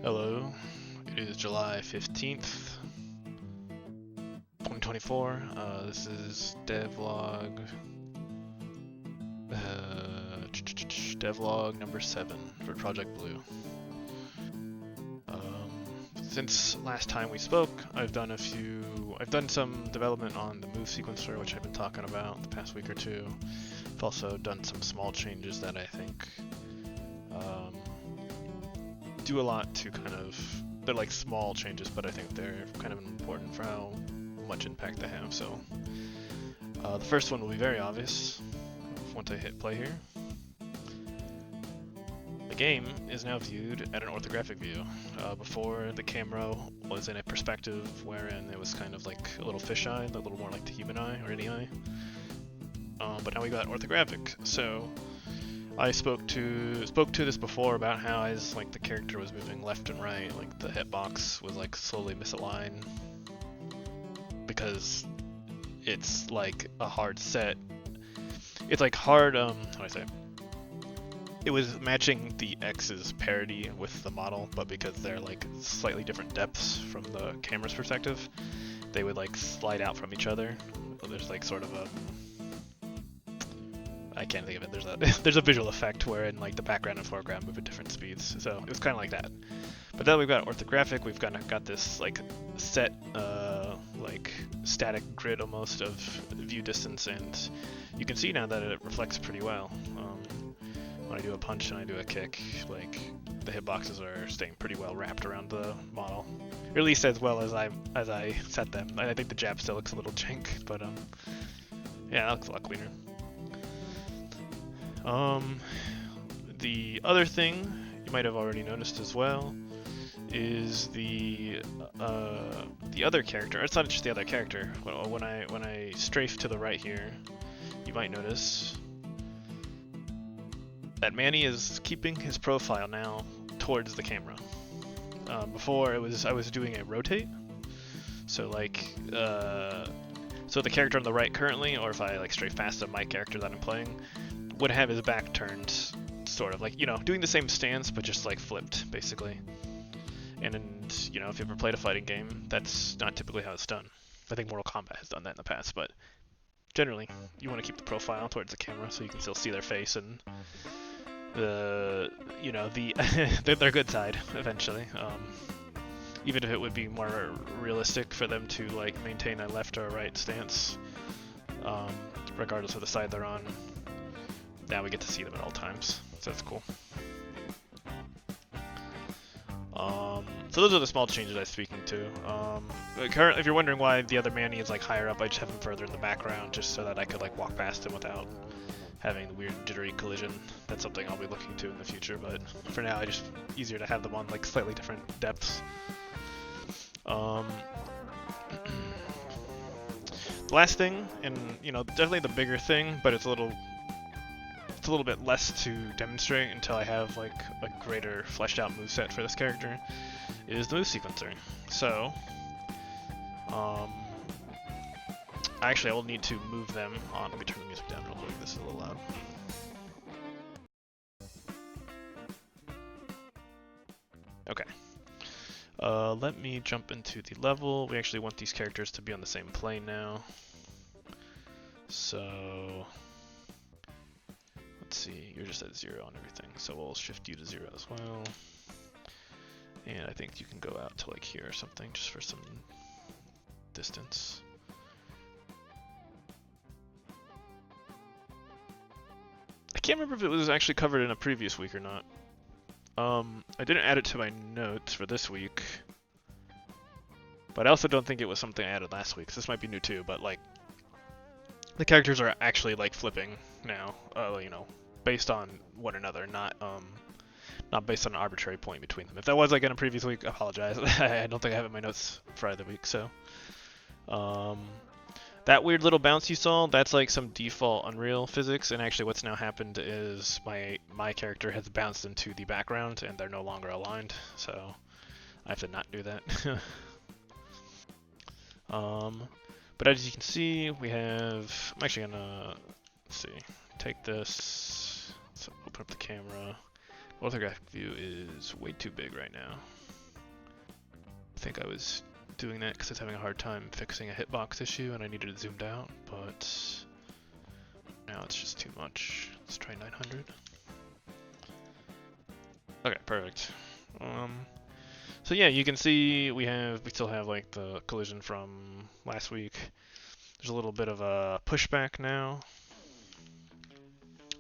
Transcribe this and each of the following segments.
Hello, it is July 15th, 2024. This is devlog number 7 for Project Blue. Since last time we spoke, I've done some development on the move sequencer, which I've been talking about the past week or two. I've also done some small changes that I think do a lot to they're like small changes, but I think they're kind of important for how much impact they have. So the first one will be very obvious once I hit play here. The game is now viewed at an orthographic view. Before, the camera was in a perspective wherein it was kind of like a little fisheye, a little more like the human eye or any eye. But now we got orthographic. So I spoke to this before about how as like the character was moving left and right, like the hitbox was like slowly misaligned because it's like a hard set. It's like hard. How do I say? It was matching the X's parity with the model, but because they're like slightly different depths from the camera's perspective, they would like slide out from each other. So there's like sort of a I can't think of it. There's a visual effect wherein like the background and foreground move at different speeds. So it was kind of like that. But now we've got orthographic. We've got this like set like static grid almost of view distance, and you can see now that it reflects pretty well. When I do a punch and I do a kick, like the hitboxes are staying pretty well wrapped around the model, or at least as well as I set them. I think the jab still looks a little jank, but yeah, that looks a lot cleaner. The other thing you might have already noticed as well is the other character. It's not just the other character. When I strafe to the right here, you might notice that Manny is keeping his profile now towards the camera. Before I was doing a rotate, so like so the character on the right currently, or if I like strafe past my character that I'm playing, would have his back turned, sort of like, you know, doing the same stance but just like flipped basically. And you know, if you ever played a fighting game, that's not typically how it's done. I think Mortal Kombat has done that in the past, but generally you want to keep the profile towards the camera so you can still see their face and the their good side eventually. Even if it would be more realistic for them to like maintain a left or a right stance, regardless of the side they're on. Now we get to see them at all times, so that's cool. So those are the small changes I was speaking to. Currently, if you're wondering why the other Manny is like higher up, I just have him further in the background just so that I could like walk past him without having the weird jittery collision. That's something I'll be looking to in the future, but for now, I just easier to have them on like slightly different depths. The last thing, and you know, definitely the bigger thing, but it's a little bit less to demonstrate until I have like a greater fleshed out moveset for this character, is the move sequencer. So, actually I will need to move them on. Let me turn the music down real quick, this is a little loud. Okay. Let me jump into the level. We actually want these characters to be on the same plane now. So let's see, you're just at 0 on everything, so we'll shift you to 0 as well. And I think you can go out to like here or something, just for some distance. I can't remember if it was actually covered in a previous week or not. I didn't add it to my notes for this week, but I also don't think it was something I added last week, so this might be new too, but like, the characters are actually like flipping now, you know, based on one another, not based on an arbitrary point between them. If that was like in a previous week, I apologize. I don't think I have it in my notes for either week, so. That weird little bounce you saw, that's like some default Unreal physics, and actually what's now happened is my character has bounced into the background and they're no longer aligned, so I have to not do that. But as you can see, we have, I'm actually gonna, let's see, take this, let's open up the camera. Orthographic view is way too big right now. think I was doing that because I was having a hard time fixing a hitbox issue and I needed it zoomed out, but now it's just too much. Let's try 900. Okay, perfect. So yeah, you can see we still have like the collision from last week. There's a little bit of a pushback now.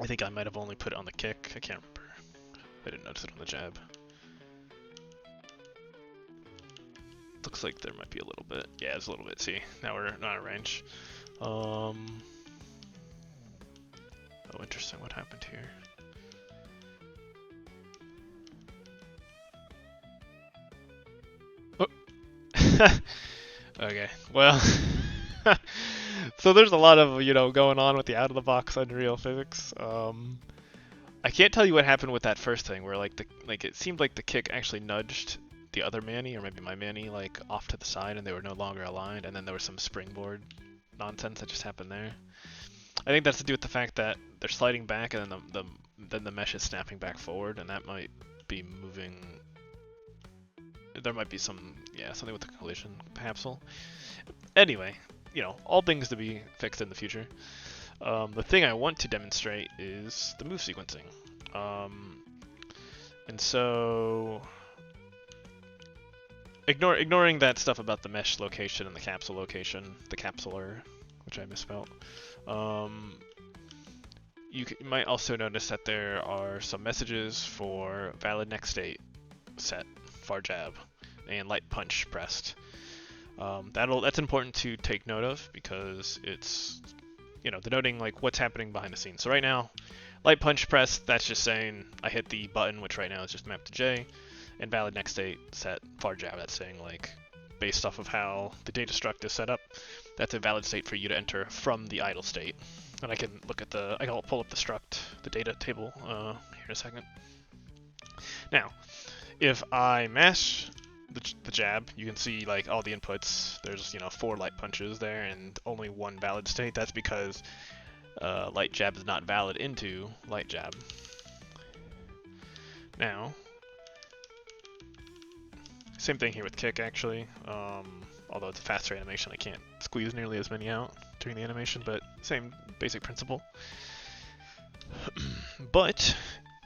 I think I might have only put it on the kick. I can't remember. I didn't notice it on the jab. Looks like there might be a little bit. Yeah, it's a little bit. See, now we're not in range. Oh, interesting. What happened here? Oh. Okay. Well. So there's a lot of, going on with the out-of-the-box Unreal physics. I can't tell you what happened with that first thing, where it seemed like the kick actually nudged the other Manny, or maybe my Manny, off to the side, and they were no longer aligned, and then there was some springboard nonsense that just happened there. I think that's to do with the fact that they're sliding back, and then the mesh is snapping back forward, and that might be moving. There might be something with the collision capsule. Anyway, all things to be fixed in the future. The thing I want to demonstrate is the move sequencing. And so, ignoring that stuff about the mesh location and the capsule location, the capsular, which I misspelled, you might also notice that there are some messages for valid next state set, far jab, and light punch pressed. That's important to take note of because it's, denoting what's happening behind the scenes. So right now, light punch press, that's just saying I hit the button, which right now is just mapped to J, and valid next state set far jab, that's saying based off of how the data struct is set up, that's a valid state for you to enter from the idle state. And I can pull up the struct, the data table here in a second. Now, if I mash the jab, you can see all the inputs. There's 4 light punches there and only 1 valid state. That's because light jab is not valid into light jab. Now, same thing here with kick actually. Although it's a faster animation, I can't squeeze nearly as many out during the animation, but same basic principle. But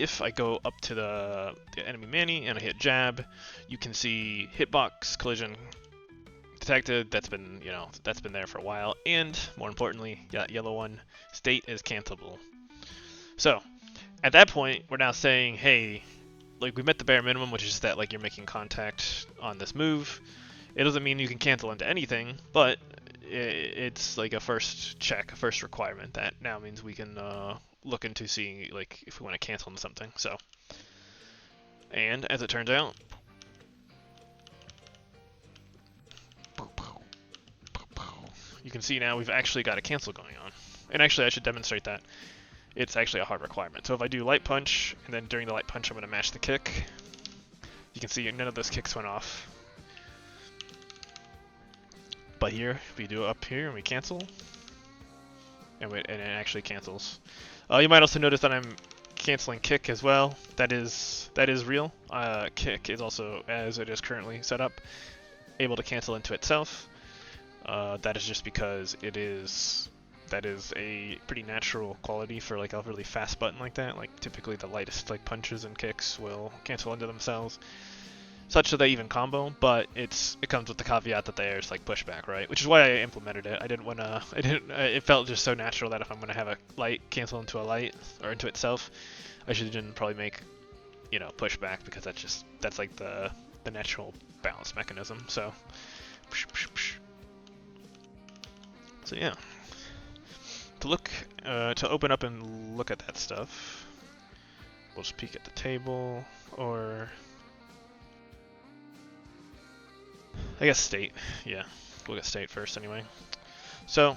if I go up to the enemy Manny and I hit jab, you can see hitbox collision detected. That's been there for a while, and more importantly, yellow one, state is cancelable. So at that point, we're now saying, hey, we met the bare minimum, which is that you're making contact on this move. It doesn't mean you can cancel into anything, but it's a first check, a first requirement that now means we can look into seeing if we want to cancel into something. So, and as it turns out, you can see now we've actually got a cancel going on. And actually I should demonstrate that. It's actually a hard requirement. So if I do light punch, and then during the light punch I'm going to mash the kick, you can see none of those kicks went off. But here, if we do it up here and we cancel, and it actually cancels. You might also notice that I'm canceling kick as well. That is real. Kick is also, as it is currently set up, able to cancel into itself. That is just because that is a pretty natural quality for a really fast button like that. Typically the lightest punches and kicks will cancel into themselves, such that they even combo, but it comes with the caveat that there's pushback, right? Which is why I implemented it. It felt just so natural that if I'm gonna have a light cancel into a light or into itself, I should probably make pushback, because that's the natural balance mechanism. So yeah, to open up and look at that stuff, we'll just peek at the table, or I guess state. Yeah, look at state first anyway. So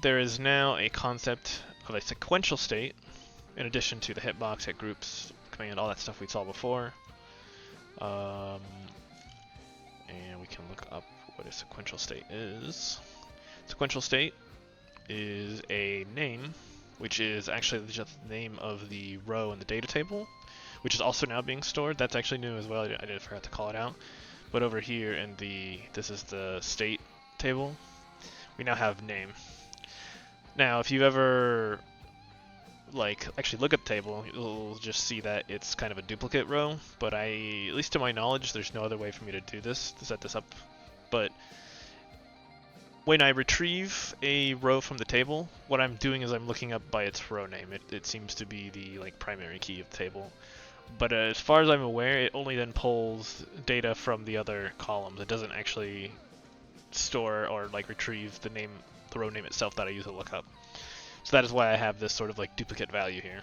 there is now a concept of a sequential state, in addition to the hitbox, hit groups, command, all that stuff we saw before. And we can look up what a sequential state is. Sequential state is a name, which is actually just the name of the row in the data table, which is also now being stored. That's actually new as well. I did forget to call it out. But over here in this is the state table, we now have name. Now, if you ever like actually look at the table, you'll just see that it's kind of a duplicate row, but at least to my knowledge, there's no other way for me to do this, to set this up. But when I retrieve a row from the table, what I'm doing is I'm looking up by its row name. It seems to be the like primary key of the table. But as far as I'm aware, it only then pulls data from the other columns. It doesn't actually store or like retrieve the row name itself that I use to look up. So that is why I have this sort of like duplicate value here.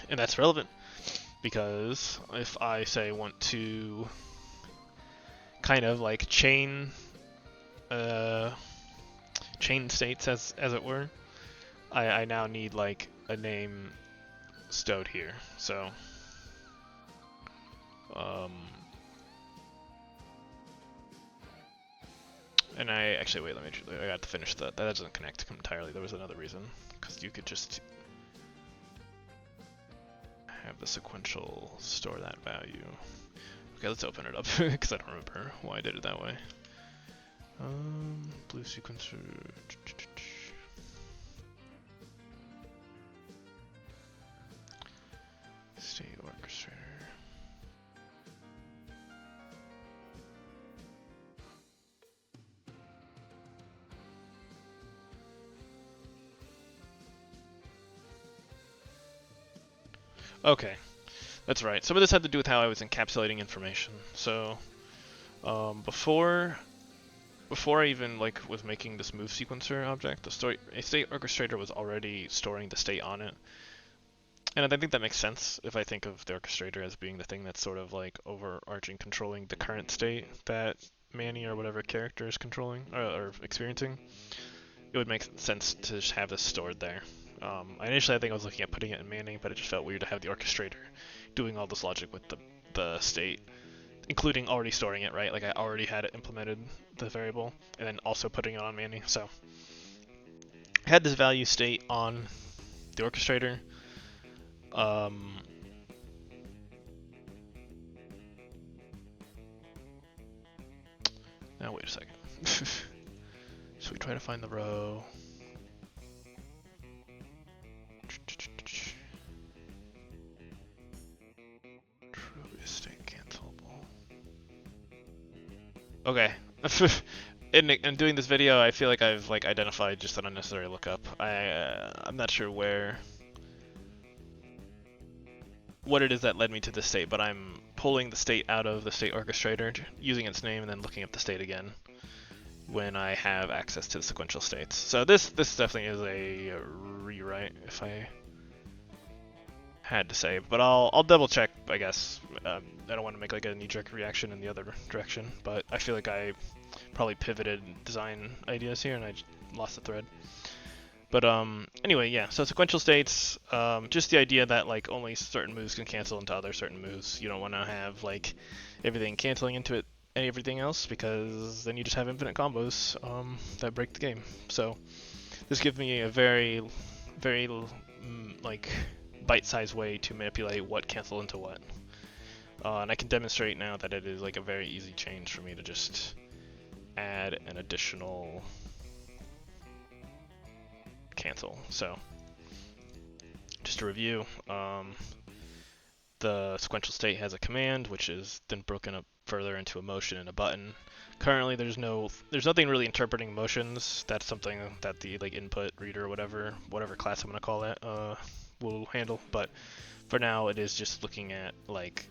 And that's relevant because if I say want to kind of like chain states as it were, I now need like a name stowed here. So and I got to finish that. That doesn't connect entirely. There was another reason, because you could just have the sequential store that value. Okay, let's open it up because I don't remember why I did it that way. Blue sequencer. State orchestrator. Okay, that's right. Some of this had to do with how I was encapsulating information. So, before I even was making this move sequencer object, a state orchestrator was already storing the state on it. And I think that makes sense if I think of the orchestrator as being the thing that's sort of like overarching, controlling the current state that Manny or whatever character is controlling or experiencing. It would make sense to just have this stored there. Initially I think I was looking at putting it in Manny, but it just felt weird to have the orchestrator doing all this logic with the state, including already storing it, right? Like I already had it implemented, the variable, and then also putting it on Manny. So I had this value state on the orchestrator. Now wait a second. So we try to find the row. True is state cancelable. Okay. In doing this video, I feel like I've identified just an unnecessary lookup. I'm not sure what it is that led me to this state, but I'm pulling the state out of the state orchestrator, using its name, and then looking up the state again when I have access to the sequential states. So this definitely is a rewrite, if I had to say, but I'll double check, I guess. I don't want to make like a knee-jerk reaction in the other direction, but I feel like I probably pivoted design ideas here and I lost the thread. But anyway, yeah, so sequential states, just the idea that like only certain moves can cancel into other certain moves. You don't want to have like everything canceling into it and everything else, because then you just have infinite combos that break the game. So this gives me a very, very like bite-sized way to manipulate what cancel into what. And I can demonstrate now that it is like a very easy change for me to just add an additional cancel. So just to review, the sequential state has a command, which is then broken up further into a motion and a button. Currently, there's nothing really interpreting motions. That's something that the like input reader, whatever class I'm gonna call that, will handle. But for now, it is just looking at like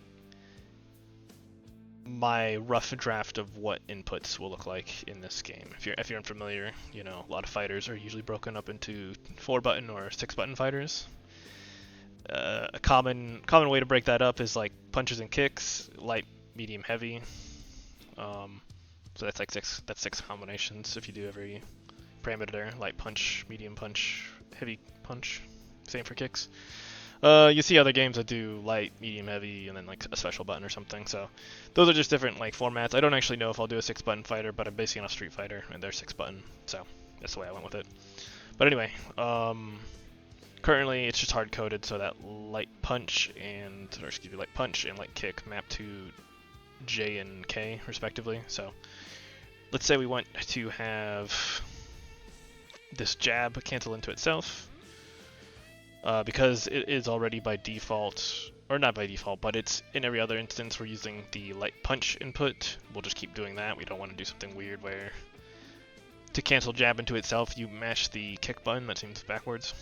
my rough draft of what inputs will look like in this game. If you're unfamiliar, you know, a lot of fighters are usually broken up into 4-button or 6-button fighters. A common way to break that up is like punches and kicks, light, medium, heavy. So that's like six combinations if you do every parameter there. Light punch, medium punch, heavy punch. Same for kicks. You see other games that do light, medium, heavy, and then like a special button or something. So those are just different like formats. I don't actually know if I'll do a 6-button fighter, but I'm basing it on Street Fighter, and they're 6-button. So that's the way I went with it. But anyway, currently it's just hard coded so that light punch and light kick map to J and K respectively. So let's say we want to have this jab cancel into itself. Because it is already by default, or not by default, but it's in every other instance we're using the light punch input. We'll just keep doing that. We don't want to do something weird where to cancel jab into itself you mash the kick button. That seems backwards.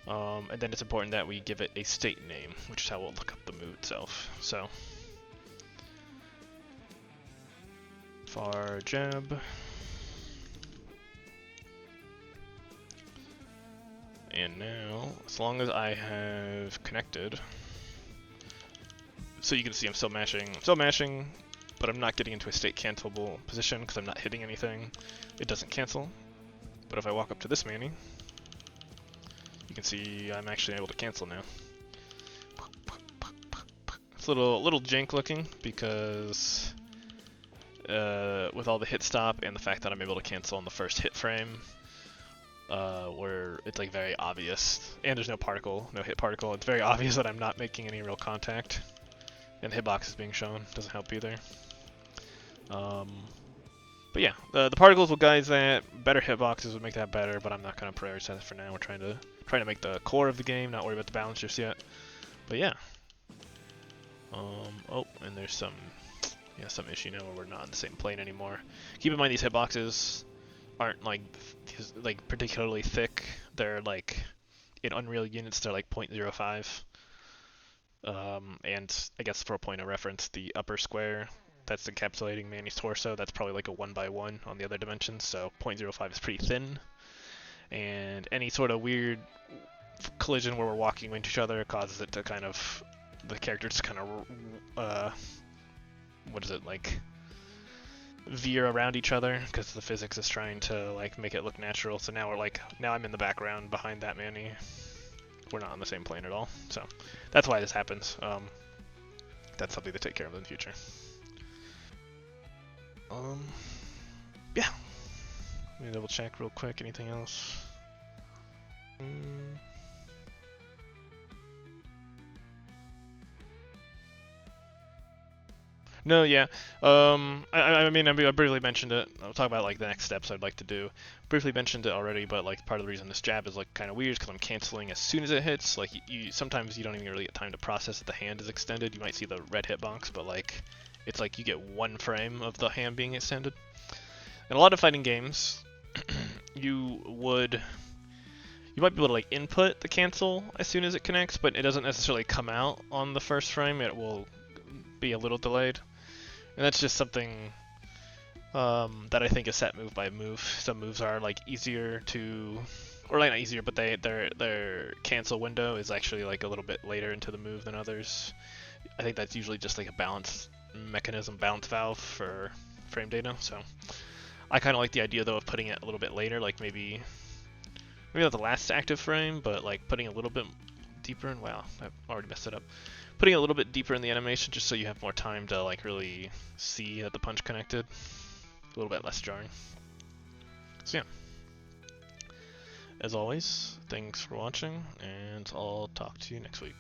And then it's important that we give it a state name, which is how we'll look up the move itself. So var jab. And now, as long as I have connected, so you can see I'm still mashing, but I'm not getting into a state cancelable position because I'm not hitting anything. It doesn't cancel. But if I walk up to this Manny, you can see I'm actually able to cancel now. It's a little jank looking because with all the hit stop and the fact that I'm able to cancel on the first hit frame, where it's like very obvious, and there's no hit particle. It's very obvious that I'm not making any real contact, and the hitbox is being shown. Doesn't help either. But yeah, the particles will guide that. Better hitboxes would make that better, but I'm not gonna prioritize it for now. We're trying to make the core of the game, not worry about the balance just yet. But yeah. Oh, and there's some issue now where we're not on the same plane anymore. Keep in mind these hitboxes aren't like particularly thick. They're like in Unreal units they're like 0.05. And I guess for a point of reference, the upper square that's encapsulating Manny's torso, that's probably like a 1x1 on the other dimensions, so 0.05 is pretty thin. And any sort of weird collision where we're walking into each other causes it to kind of, the characters to kind of, veer around each other because the physics is trying to like make it look natural. So now now I'm in the background behind that Manny. We're not on the same plane at all. So that's why this happens. That's something to take care of in the future. Yeah. Let me double check real quick. Anything else? No, yeah. I mean, I briefly mentioned it. I'll talk about like the next steps I'd like to do. Briefly mentioned it already, but like part of the reason this jab is like kind of weird is because I'm canceling as soon as it hits. Like sometimes you don't even really get time to process that the hand is extended. You might see the red hitbox, but like it's like you get one frame of the hand being extended. In a lot of fighting games, you might be able to like input the cancel as soon as it connects, but it doesn't necessarily come out on the first frame. It will be a little delayed. And that's just something that I think is set move by move. Some moves are like easier to, or like not easier, but their cancel window is actually like a little bit later into the move than others. I think that's usually just like a balance mechanism, balance valve for frame data. So I kind of like the idea though of putting it a little bit later, like maybe not the last active frame, but like putting a little bit deeper. And wow, I've already messed it up. Putting it a little bit deeper in the animation just so you have more time to like really see that the punch connected. A little bit less jarring. So yeah. As always, thanks for watching, and I'll talk to you next week.